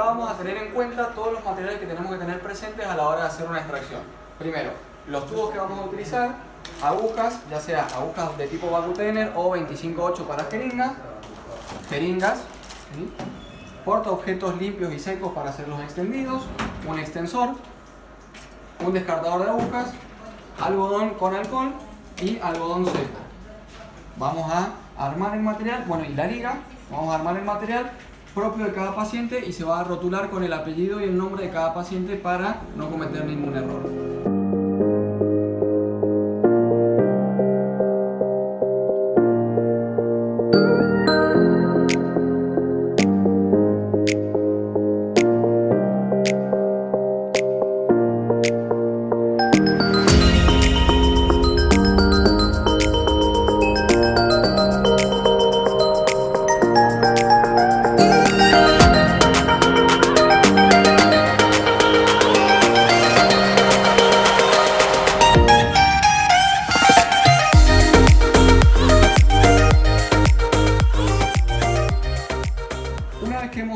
vamos a tener en cuenta todos los materiales que tenemos que tener presentes a la hora de hacer una extracción. Primero, los tubos que vamos a utilizar, agujas, ya sea agujas de tipo Vacutainer o 25-8 para jeringas, ¿sí? Portaobjetos limpios y secos para hacer los extendidos, un extensor, un descartador de agujas, algodón con alcohol y algodón seco. Vamos a armar el material, y la liga, vamos a armar el material propio de cada paciente y se va a rotular con el apellido y el nombre de cada paciente para no cometer ningún error.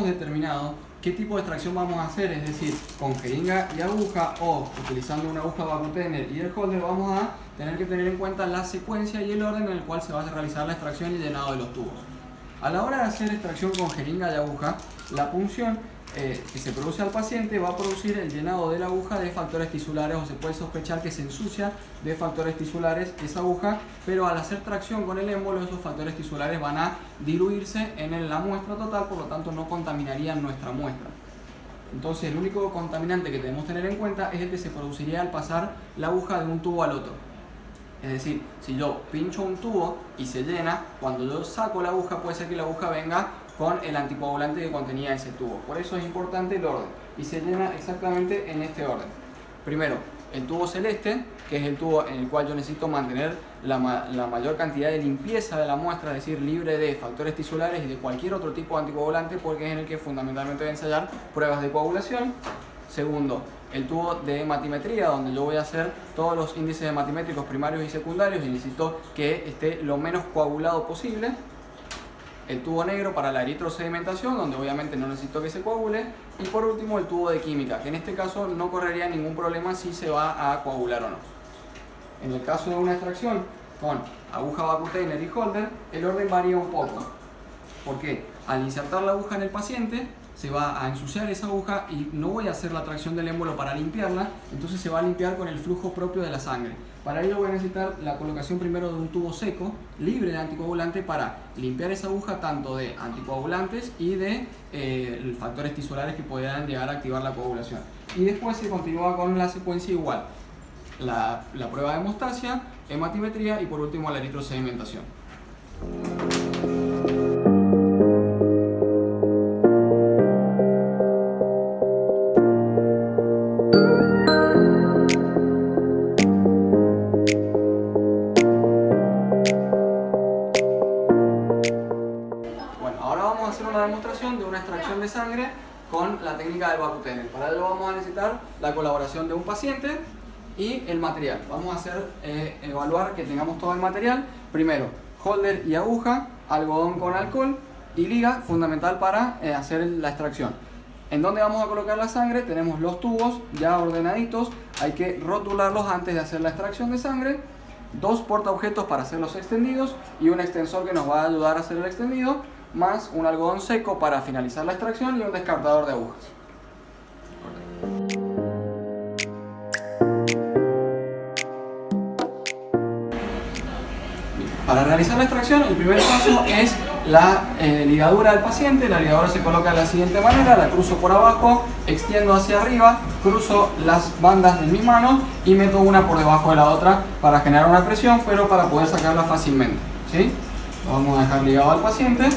Determinado qué tipo de extracción vamos a hacer, es decir, con jeringa y aguja o utilizando una aguja Vacutainer y el holder, vamos a tener que tener en cuenta la secuencia y el orden en el cual se va a realizar la extracción y llenado de los tubos. A la hora de hacer extracción con jeringa y aguja, la punción que se produce al paciente va a producir el llenado de la aguja de factores tisulares, o se puede sospechar que se ensucia de factores tisulares esa aguja, pero al hacer tracción con el émbolo esos factores tisulares van a diluirse en la muestra total, por lo tanto no contaminarían nuestra muestra. Entonces el único contaminante que debemos tener en cuenta es el que se produciría al pasar la aguja de un tubo al otro. Es decir, si yo pincho un tubo y se llena, cuando yo saco la aguja puede ser que la aguja venga con el anticoagulante que contenía ese tubo. Por eso es importante el orden y se llena exactamente en este orden. Primero, el tubo celeste, que es el tubo en el cual yo necesito mantener la mayor cantidad de limpieza de la muestra, es decir, libre de factores tisulares y de cualquier otro tipo de anticoagulante, porque es en el que fundamentalmente voy a ensayar pruebas de coagulación. Segundo, el tubo de hematimetría, donde yo voy a hacer todos los índices hematimétricos primarios y secundarios y necesito que esté lo menos coagulado posible. El tubo negro para la eritrosedimentación, donde obviamente no necesito que se coagule. Y por último el tubo de química, que en este caso no correría ningún problema si se va a coagular o no. En el caso de una extracción con aguja Vacutainer y holder, el orden varía un poco. Porque al insertar la aguja en el paciente, se va a ensuciar esa aguja y no voy a hacer la tracción del émbolo para limpiarla, entonces se va a limpiar con el flujo propio de la sangre. Para ello voy a necesitar la colocación primero de un tubo seco, libre de anticoagulante, para limpiar esa aguja tanto de anticoagulantes y de factores tisulares que podrían llegar a activar la coagulación. Y después se continúa con la secuencia igual, la prueba de hemostasia, hematimetría y por último la eritrosedimentación. Una demostración de una extracción de sangre con la técnica del Vacutainer. Para ello vamos a necesitar la colaboración de un paciente y el material. Vamos a hacer evaluar que tengamos todo el material. Primero, holder y aguja, algodón con alcohol y liga, fundamental para hacer la extracción. ¿En dónde vamos a colocar la sangre? Tenemos los tubos ya ordenaditos, hay que rotularlos antes de hacer la extracción de sangre. Dos portaobjetos para hacer los extendidos y un extensor que nos va a ayudar a hacer el extendido, más un algodón seco para finalizar la extracción y un descartador de agujas. Para realizar la extracción, el primer paso es la ligadura del paciente. La ligadura se coloca de la siguiente manera: la cruzo por abajo, extiendo hacia arriba, cruzo las bandas de mis manos y meto una por debajo de la otra para generar una presión, pero para poder sacarla fácilmente, ¿sí? Lo vamos a dejar ligado al paciente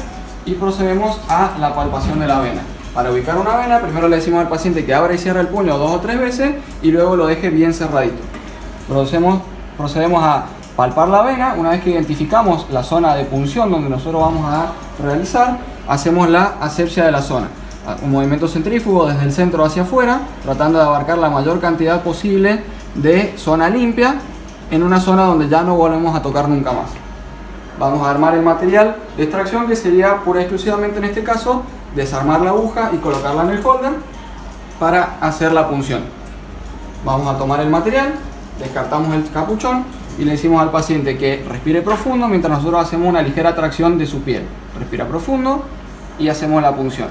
y procedemos a la palpación de la vena. Para ubicar una vena, primero le decimos al paciente que abra y cierre el puño 2 o 3 veces y luego lo deje bien cerradito. Procedemos a palpar la vena. Una vez que identificamos la zona de punción donde nosotros vamos a realizar, hacemos la asepsia de la zona. Un movimiento centrífugo desde el centro hacia afuera, tratando de abarcar la mayor cantidad posible de zona limpia en una zona donde ya no volvemos a tocar nunca más. Vamos a armar el material de extracción, que sería pura y exclusivamente en este caso desarmar la aguja y colocarla en el holder para hacer la punción. Vamos a tomar el material, descartamos el capuchón y le decimos al paciente que respire profundo mientras nosotros hacemos una ligera tracción de su piel. Respira profundo y hacemos la punción.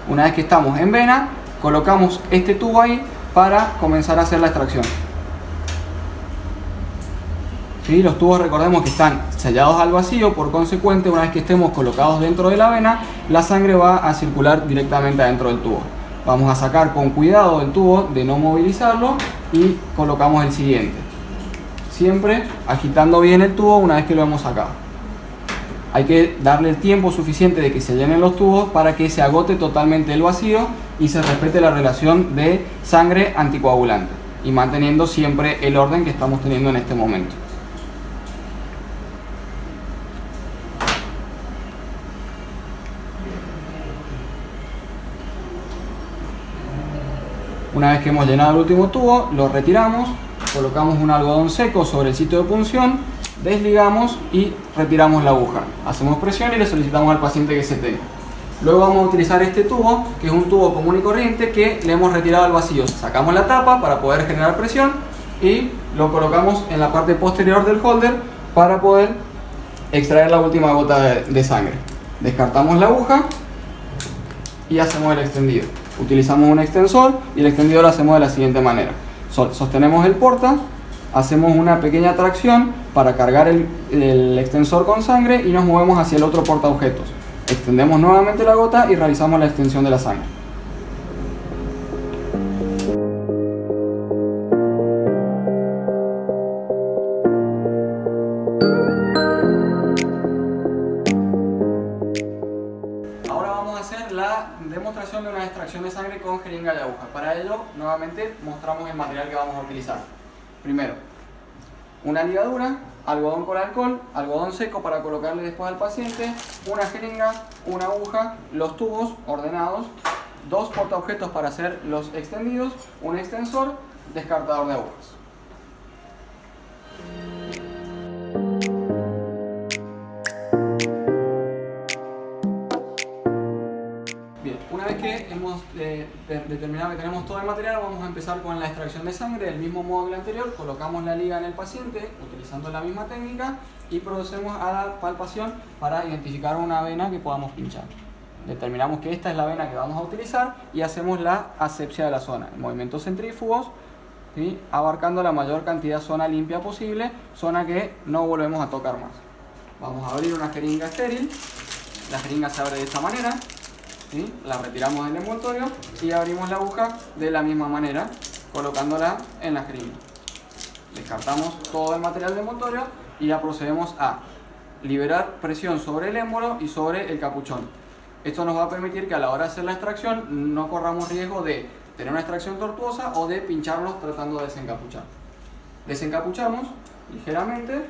Una vez que estamos en vena, colocamos este tubo ahí para comenzar a hacer la extracción. ¿Sí? Los tubos, recordemos que están sellados al vacío, por consecuente, una vez que estemos colocados dentro de la vena, la sangre va a circular directamente adentro del tubo. Vamos a sacar con cuidado el tubo, de no movilizarlo, y colocamos el siguiente. Siempre agitando bien el tubo una vez que lo hemos sacado. Hay que darle el tiempo suficiente de que se llenen los tubos para que se agote totalmente el vacío y se respete la relación de sangre anticoagulante, y manteniendo siempre el orden que estamos teniendo en este momento. Una vez que hemos llenado el último tubo, lo retiramos, colocamos un algodón seco sobre el sitio de punción, desligamos y retiramos la aguja. Hacemos presión y le solicitamos al paciente que se tenga. Luego vamos a utilizar este tubo, que es un tubo común y corriente que le hemos retirado al vacío. Sacamos la tapa para poder generar presión y lo colocamos en la parte posterior del holder para poder extraer la última gota de sangre. Descartamos la aguja y hacemos el extendido. Utilizamos un extensor y el extendido lo hacemos de la siguiente manera. Sostenemos el porta, hacemos una pequeña tracción para cargar el extensor con sangre y nos movemos hacia el otro portaobjetos. Extendemos nuevamente la gota y realizamos la extensión de la sangre. La demostración de una extracción de sangre con jeringa y aguja. Para ello, nuevamente mostramos el material que vamos a utilizar. Primero, una ligadura, algodón con alcohol, algodón seco para colocarle después al paciente, una jeringa, una aguja, los tubos ordenados, dos portaobjetos para hacer los extendidos, un extensor, descartador de agujas. Una vez que hemos determinado que tenemos todo el material, vamos a empezar con la extracción de sangre del mismo modo que el anterior. Colocamos la liga en el paciente utilizando la misma técnica y procedemos a la palpación para identificar una vena que podamos pinchar. Determinamos que esta es la vena que vamos a utilizar y hacemos la asepsia de la zona, movimientos centrífugos, ¿sí? Abarcando la mayor cantidad de zona limpia posible, zona que no volvemos a tocar más. Vamos a abrir una jeringa estéril. La jeringa se abre de esta manera. ¿Sí? La retiramos del envoltorio y abrimos la aguja de la misma manera, colocándola en la jeringa. Descartamos todo el material del envoltorio y ya procedemos a liberar presión sobre el émbolo y sobre el capuchón. Esto nos va a permitir que a la hora de hacer la extracción no corramos riesgo de tener una extracción tortuosa o de pincharnos tratando de desencapuchar. Desencapuchamos ligeramente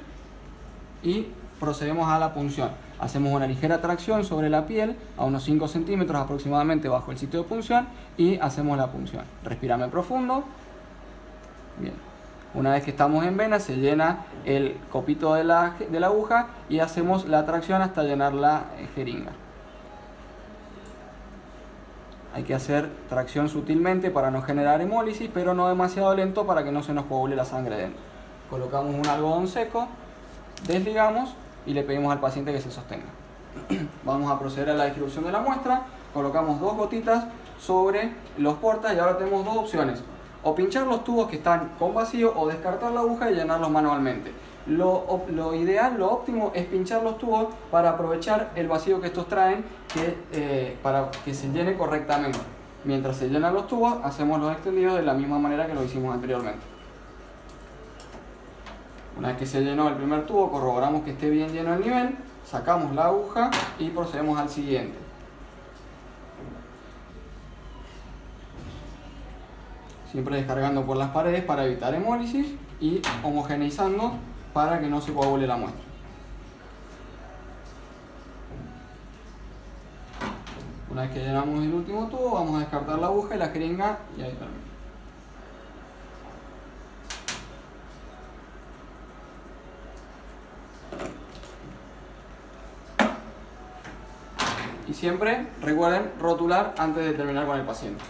y procedemos a la punción. Hacemos una ligera tracción sobre la piel a unos 5 centímetros aproximadamente bajo el sitio de punción y hacemos la punción. Respirame profundo. Bien. Una vez que estamos en vena, se llena el copito de la aguja y hacemos la tracción hasta llenar la jeringa. Hay que hacer tracción sutilmente para no generar hemólisis, pero no demasiado lento para que no se nos coagule la sangre dentro. Colocamos un algodón seco, desligamos y le pedimos al paciente que se sostenga. Vamos a proceder a la distribución de la muestra. Colocamos 2 gotitas sobre los portas y ahora tenemos 2 opciones: o pinchar los tubos que están con vacío o descartar la aguja y llenarlos manualmente. Lo ideal, lo óptimo es pinchar los tubos para aprovechar el vacío que estos traen, para que se llene correctamente. Mientras se llenan los tubos, hacemos los extendidos de la misma manera que lo hicimos anteriormente. Una vez que se llenó el primer tubo, corroboramos que esté bien lleno el nivel, sacamos la aguja y procedemos al siguiente. Siempre descargando por las paredes para evitar hemólisis y homogeneizando para que no se coagule la muestra. Una vez que llenamos el último tubo, vamos a descartar la aguja y la jeringa y ahí termina. siempre recuerden rotular antes de terminar con el paciente.